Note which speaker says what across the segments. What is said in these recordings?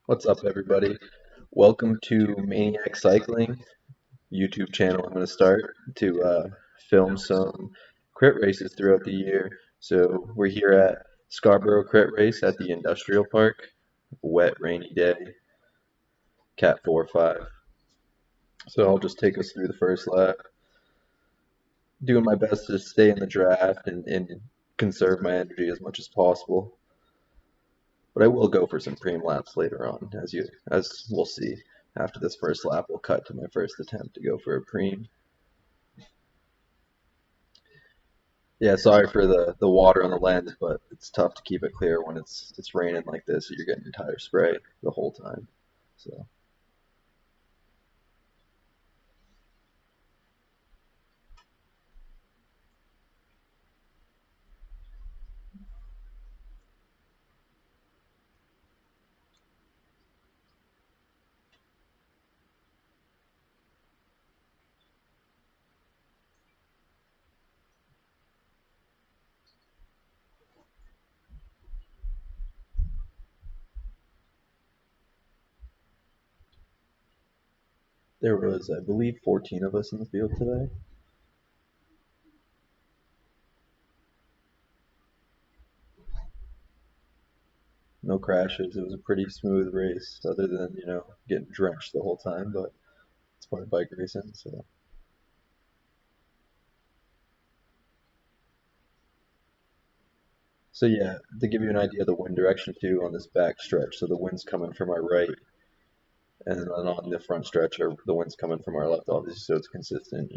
Speaker 1: What's up, everybody? Welcome to Maniac Cycling YouTube channel. I'm going to start to film some crit races throughout the year. So we're here at Scarborough Crit Race at the Industrial Park. Wet, rainy day, Cat 4-5. So I'll just take us through the first lap, doing my best to stay in the draft and conserve my energy as much as possible. But I will go for some preem laps later on, as we'll see. After this first lap, we'll cut to my first attempt to go for a preem. Yeah, sorry for the water on the lens, but it's tough to keep it clear when it's raining like this. You're getting tire spray the whole time. So there was, I believe, 14 of us in the field today. No crashes. It was a pretty smooth race, other than getting drenched the whole time. But it's part of bike racing. So yeah, to give you an idea of the wind direction too on this back stretch. So the wind's coming from our right, and then on the front stretch, the wind's coming from our left, obviously, so it's consistent,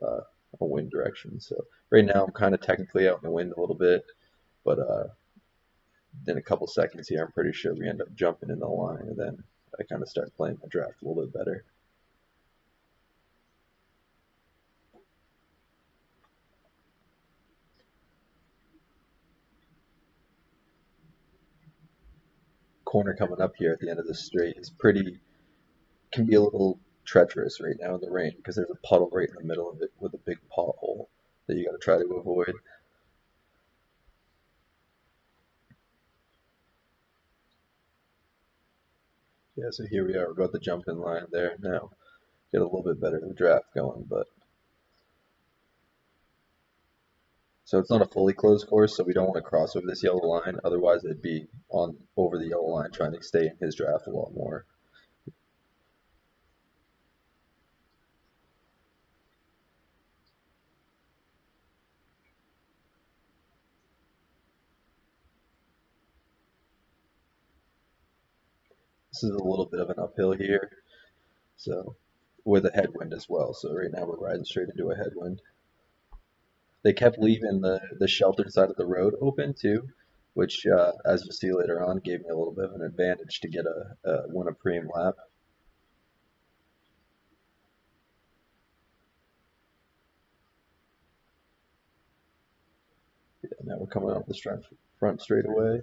Speaker 1: a wind direction. So right now, I'm kind of technically out in the wind a little bit, but in a couple seconds here, I'm pretty sure we end up jumping in the line, and then I kind of start playing my draft a little bit better. Corner coming up here at the end of the straight is can be a little treacherous right now in the rain because there's a puddle right in the middle of it with a big pothole that you got to try to avoid. Yeah, so here we are. We're about to jump in line there now. Get a little bit better draft going, but so it's not a fully closed course, so we don't want to cross over this yellow line. Otherwise, it'd be on over the yellow line trying to stay in his draft a lot more. This is a little bit of an uphill here, so with a headwind as well. So right now we're riding straight into a headwind. They kept leaving the sheltered side of the road open too, which, as you'll see later on, gave me a little bit of an advantage to get a win a preem lap. Yeah, now we're coming up the front straight away.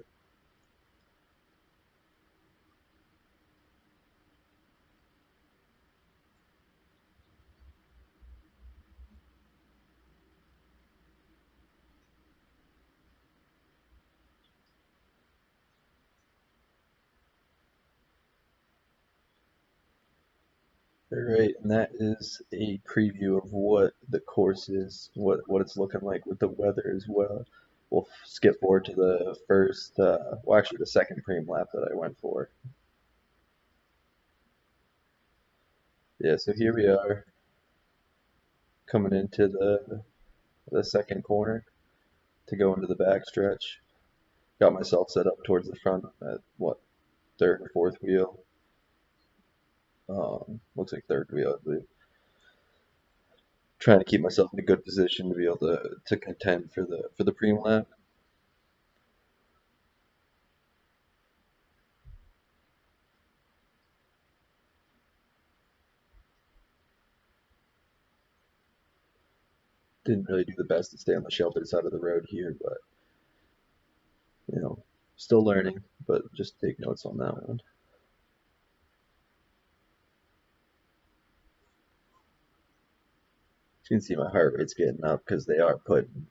Speaker 1: All right, and that is a preview of what the course is, what it's looking like with the weather as well. We'll skip forward to the first, well, actually the second preem lap that I went for. Yeah, so here we are coming into the second corner to go into the back stretch. Got myself set up towards the front at what, third or fourth wheel. Looks like third wheel, I believe. Trying to keep myself in a good position to be able to contend for the preem lap. Didn't really do the best to stay on the sheltered side of the road here, but still learning. But just take notes on that one. You can see my heart rate's getting up because they are putting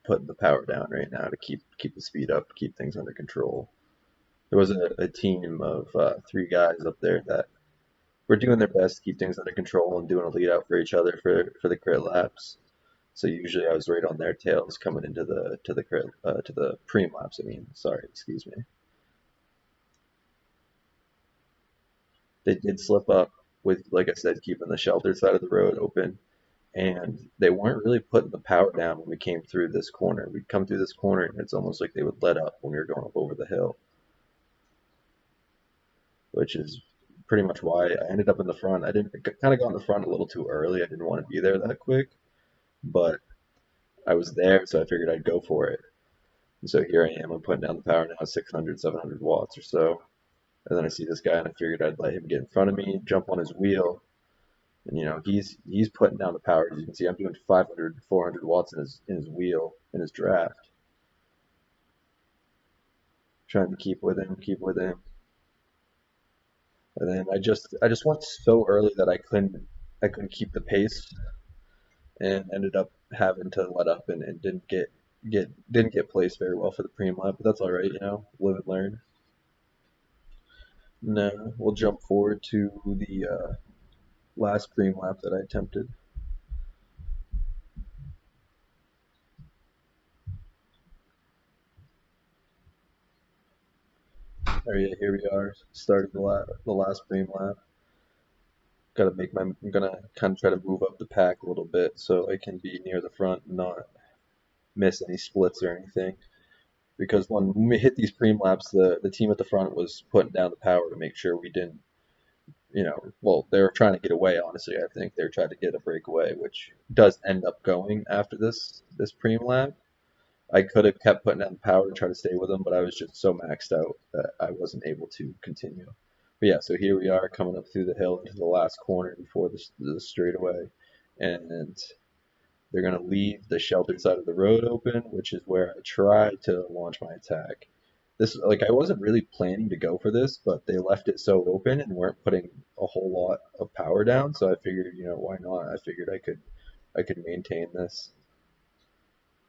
Speaker 1: the power down right now to keep the speed up, keep things under control. there was a team of three guys up there that were doing their best to keep things under control and doing a lead out for each other for the crit laps. So usually I was right on their tails coming into the crit to the preem laps. I mean, sorry, excuse me. They did slip up with, like I said, keeping the sheltered side of the road open, and they weren't really putting the power down when we came through this corner. We'd come through this corner, and it's almost like they would let up when we were going up over the hill, which is pretty much why I ended up in the front. I didn't kind of got in the front a little too early. I didn't want to be there that quick, but I was there, so I figured I'd go for it. And so here I am. I'm putting down the power now, 600, 700 watts or so. And then I see this guy, and I figured I'd let him get in front of me, jump on his wheel, and he's putting down the power. As you can see, I'm doing 500, 400 watts in his wheel in his draft, trying to keep with him. And then I just went so early that I couldn't keep the pace, and ended up having to let up and didn't get placed very well for the preem lap. But that's all right, live and learn. No, we'll jump forward to the last preem lap that I attempted. Oh yeah, here we are, starting the last preem lap. I'm gonna kind of try to move up the pack a little bit so I can be near the front and not miss any splits or anything. Because when we hit these preem laps, the team at the front was putting down the power to make sure we didn't, well, they were trying to get away. Honestly, I think they were trying to get a breakaway, which does end up going after this preem lap. I could have kept putting down the power to try to stay with them, but I was just so maxed out that I wasn't able to continue. But yeah, so here we are coming up through the hill into the last corner before the straightaway, and they're going to leave the sheltered side of the road open, which is where I tried to launch my attack. This, like, I wasn't really planning to go for this, but they left it so open and weren't putting a whole lot of power down, so I figured, why not? I figured I could maintain this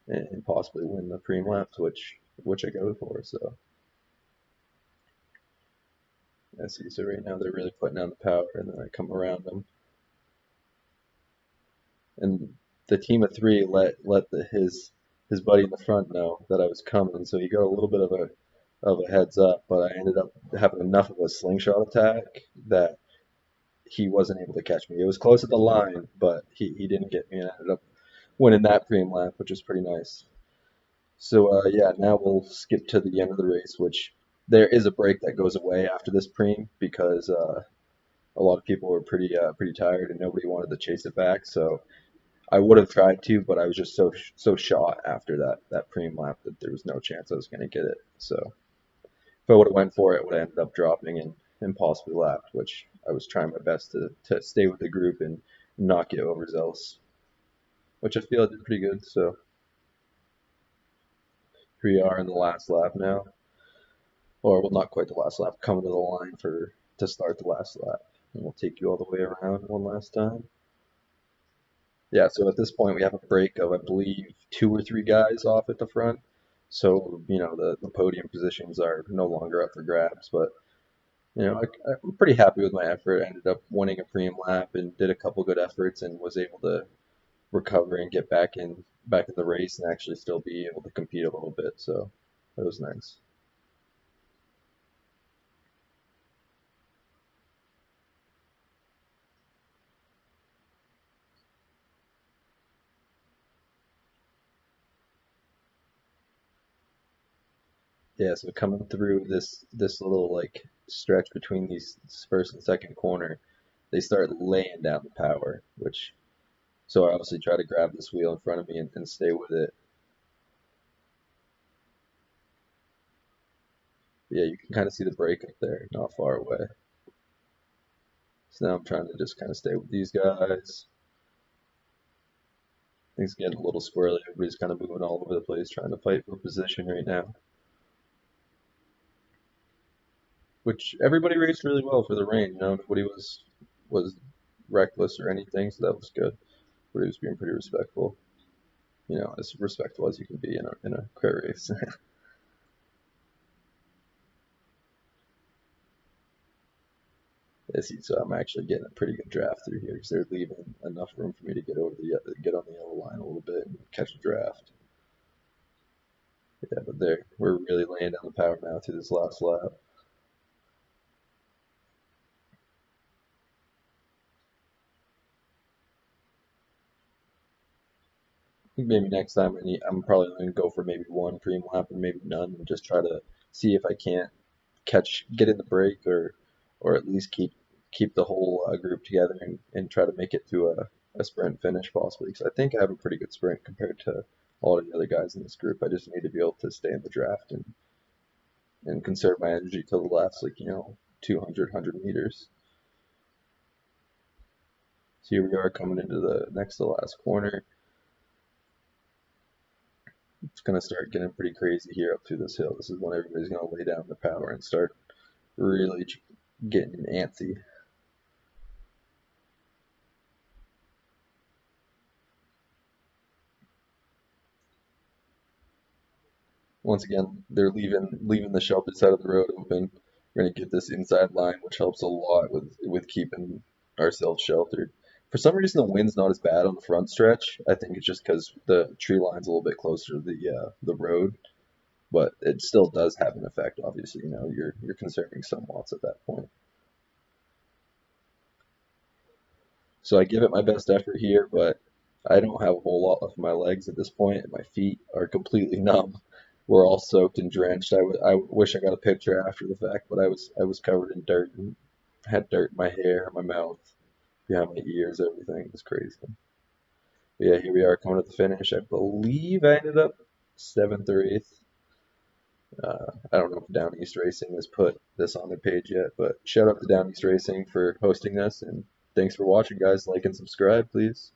Speaker 1: and possibly win the preem laps, which I go for. So I see. So right now they're really putting down the power, and then I come around them, and the team of three let his buddy in the front know that I was coming, so he got a little bit of a heads up, but I ended up having enough of a slingshot attack that he wasn't able to catch me. It was close at the line, but he didn't get me, and I ended up winning that preem lap, which was pretty nice. So yeah, now we'll skip to the end of the race, which there is a break that goes away after this preem because a lot of people were pretty tired and nobody wanted to chase it back. So I would have tried to, but I was just so shot after that preem lap that there was no chance I was going to get it. So if I would have went for it, would have ended up dropping and possibly lapped, which I was trying my best to stay with the group and not get overzealous, which I feel I did pretty good. So here we are in the last lap now, or well, not quite the last lap, coming to the line for to start the last lap, and we'll take you all the way around one last time. Yeah, so at this point we have a break of I believe two or three guys off at the front. So, the podium positions are no longer up for grabs, but I'm pretty happy with my effort. I ended up winning a preem lap and did a couple good efforts and was able to recover and get back in the race and actually still be able to compete a little bit. So that was nice. Yeah, so coming through this little like stretch between these first and second corner, they start laying down the power, which so I obviously try to grab this wheel in front of me and stay with it. But yeah, you can kind of see the break up there, not far away. So now I'm trying to just kind of stay with these guys. Things getting a little squirrely. Everybody's kind of moving all over the place, trying to fight for position right now. Which everybody raced really well for the rain. Nobody was reckless or anything, so that was good. Everybody was being pretty respectful. As respectful as you can be in a crit race. So I'm actually getting a pretty good draft through here because they're leaving enough room for me to get on the yellow line a little bit and catch a draft. Yeah, but we're really laying down the power now through this last lap. I think maybe next time I'm probably going to go for maybe one preem lap or maybe none and just try to see if I can't get in the break or at least keep the whole group together and try to make it to a sprint finish possibly because I think I have a pretty good sprint compared to all of the other guys in this group. I just need to be able to stay in the draft and conserve my energy till the last 200 meters. So here we are coming into the next to last corner. It's going to start getting pretty crazy here up through this hill. This is when everybody's going to lay down the power and start really getting antsy. Once again, they're leaving the sheltered side of the road open. We're going to get this inside line, which helps a lot with keeping ourselves sheltered. For some reason, the wind's not as bad on the front stretch. I think it's just because the tree line's a little bit closer to the road, but it still does have an effect. Obviously, you're conserving some watts at that point. So I give it my best effort here, but I don't have a whole lot left of my legs at this point, and my feet are completely numb. We're all soaked and drenched. I wish I got a picture after the fact, but I was covered in dirt and had dirt in my hair, my mouth, behind my ears, everything. It was crazy. But yeah, here we are coming to the finish. I believe I ended up seventh or eighth. I don't know if Down East Racing has put this on their page yet, but shout out to Down East Racing for hosting this, and thanks for watching, guys. Like and subscribe, please.